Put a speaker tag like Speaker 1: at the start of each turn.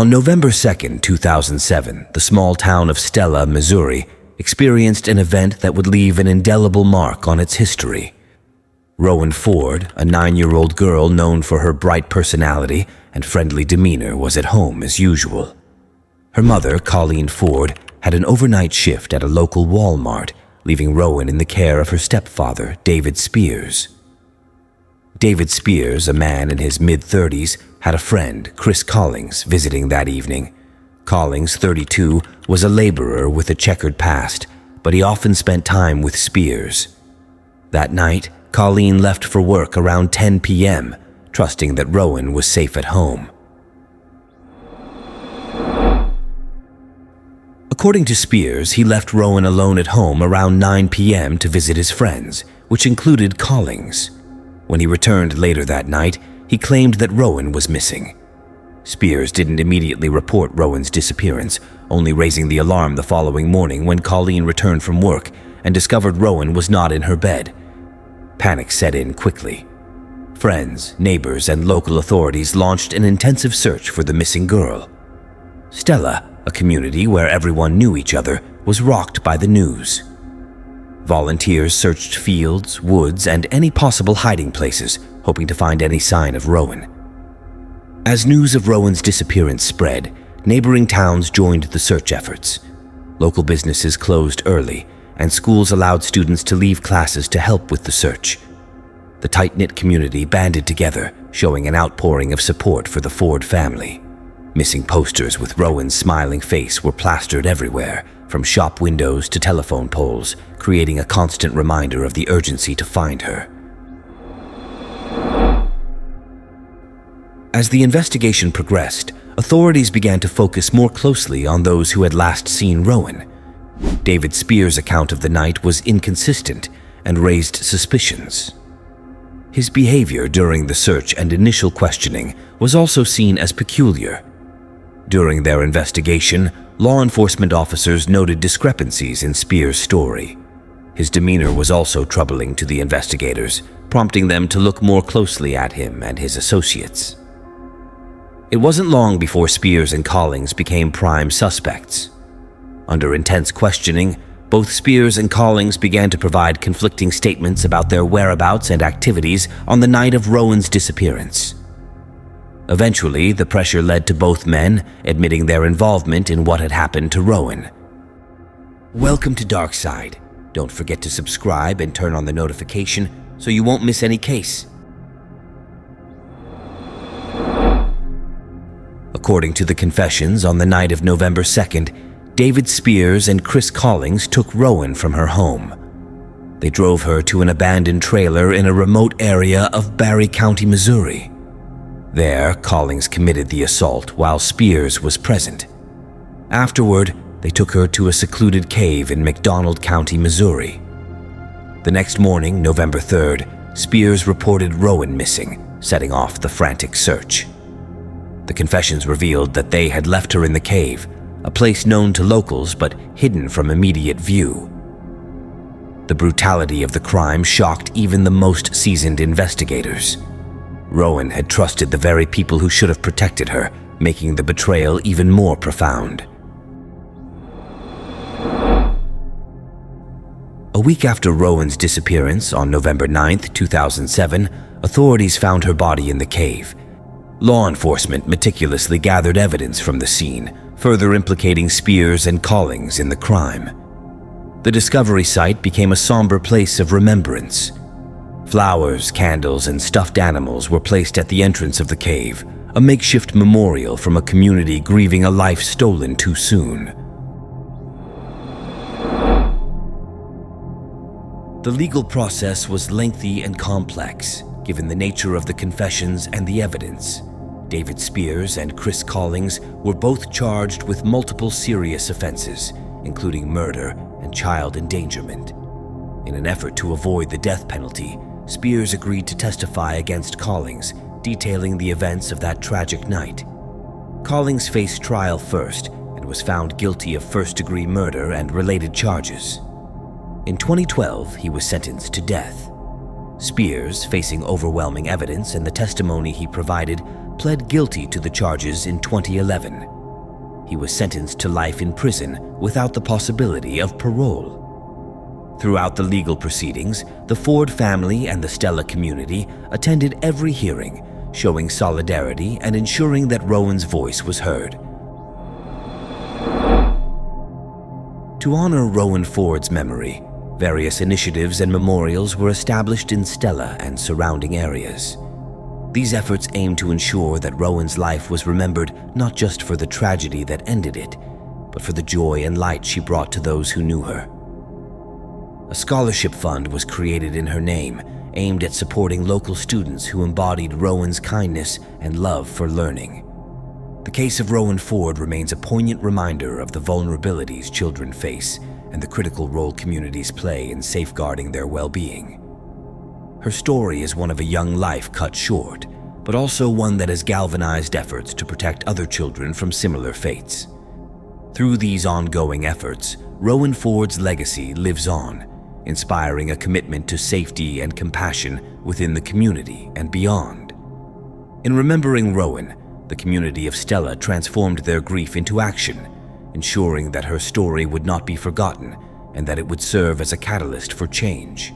Speaker 1: On November 2, 2007, the small town of Stella, Missouri, experienced an event that would leave an indelible mark on its history. Rowan Ford, a 9-year-old girl known for her bright personality and friendly demeanor, was at home as usual. Her mother, Colleen Ford, had an overnight shift at a local Walmart, leaving Rowan in the care of her stepfather, David Spears. David Spears, a man in his mid-30s, had a friend, Chris Collings, visiting that evening. Collings, 32, was a laborer with a checkered past, but he often spent time with Spears. That night, Colleen left for work around 10 p.m., trusting that Rowan was safe at home. According to Spears, he left Rowan alone at home around 9 p.m. to visit his friends, which included Collings. When he returned later that night, he claimed that Rowan was missing. Spears didn't immediately report Rowan's disappearance, only raising the alarm the following morning when Colleen returned from work and discovered Rowan was not in her bed. Panic set in quickly. Friends, neighbors, and local authorities launched an intensive search for the missing girl. Stella, a community where everyone knew each other, was rocked by the news. Volunteers searched fields, woods, and any possible hiding places, hoping to find any sign of Rowan. As news of Rowan's disappearance spread, neighboring towns joined the search efforts. Local businesses closed early, and schools allowed students to leave classes to help with the search. The tight-knit community banded together, showing an outpouring of support for the Ford family. Missing posters with Rowan's smiling face were plastered everywhere, from shop windows to telephone poles, creating a constant reminder of the urgency to find her. As the investigation progressed, authorities began to focus more closely on those who had last seen Rowan. David Spears' account of the night was inconsistent and raised suspicions. His behavior during the search and initial questioning was also seen as peculiar. During their investigation, law enforcement officers noted discrepancies in Spears' story. His demeanor was also troubling to the investigators, prompting them to look more closely at him and his associates. It wasn't long before Spears and Collings became prime suspects. Under intense questioning, both Spears and Collings began to provide conflicting statements about their whereabouts and activities on the night of Rowan's disappearance. Eventually, the pressure led to both men admitting their involvement in what had happened to Rowan. Welcome to Darkside. Don't forget to subscribe and turn on the notification so you won't miss any case. According to the confessions, on the night of November 2nd, David Spears and Chris Collings took Rowan from her home. They drove her to an abandoned trailer in a remote area of Barry County, Missouri. There, Collings committed the assault while Spears was present. Afterward, they took her to a secluded cave in McDonald County, Missouri. The next morning, November 3rd, Spears reported Rowan missing, setting off the frantic search. The confessions revealed that they had left her in the cave, a place known to locals but hidden from immediate view. The brutality of the crime shocked even the most seasoned investigators. Rowan had trusted the very people who should have protected her, making the betrayal even more profound. A week after Rowan's disappearance, on November 9th, 2007, authorities found her body in the cave. Law enforcement meticulously gathered evidence from the scene, further implicating Spears and Collings in the crime. The discovery site became a somber place of remembrance. Flowers, candles, and stuffed animals were placed at the entrance of the cave, a makeshift memorial from a community grieving a life stolen too soon. The legal process was lengthy and complex, given the nature of the confessions and the evidence. David Spears and Chris Collings were both charged with multiple serious offenses, including murder and child endangerment. In an effort to avoid the death penalty, Spears agreed to testify against Collings, detailing the events of that tragic night. Collings faced trial first and was found guilty of first-degree murder and related charges. In 2012, he was sentenced to death. Spears, facing overwhelming evidence and the testimony he provided, pled guilty to the charges in 2011. he was sentenced to life in prison without the possibility of parole. Throughout the legal proceedings, the Ford family and the Stella community attended every hearing, showing solidarity and ensuring that Rowan's voice was heard. To honor Rowan Ford's memory, various initiatives and memorials were established in Stella and surrounding areas. These efforts aimed to ensure that Rowan's life was remembered not just for the tragedy that ended it, but for the joy and light she brought to those who knew her. A scholarship fund was created in her name, aimed at supporting local students who embodied Rowan's kindness and love for learning. The case of Rowan Ford remains a poignant reminder of the vulnerabilities children face and the critical role communities play in safeguarding their well-being. Her story is one of a young life cut short, but also one that has galvanized efforts to protect other children from similar fates. Through these ongoing efforts, Rowan Ford's legacy lives on, inspiring a commitment to safety and compassion within the community and beyond. In remembering Rowan, the community of Stella transformed their grief into action, ensuring that her story would not be forgotten and that it would serve as a catalyst for change.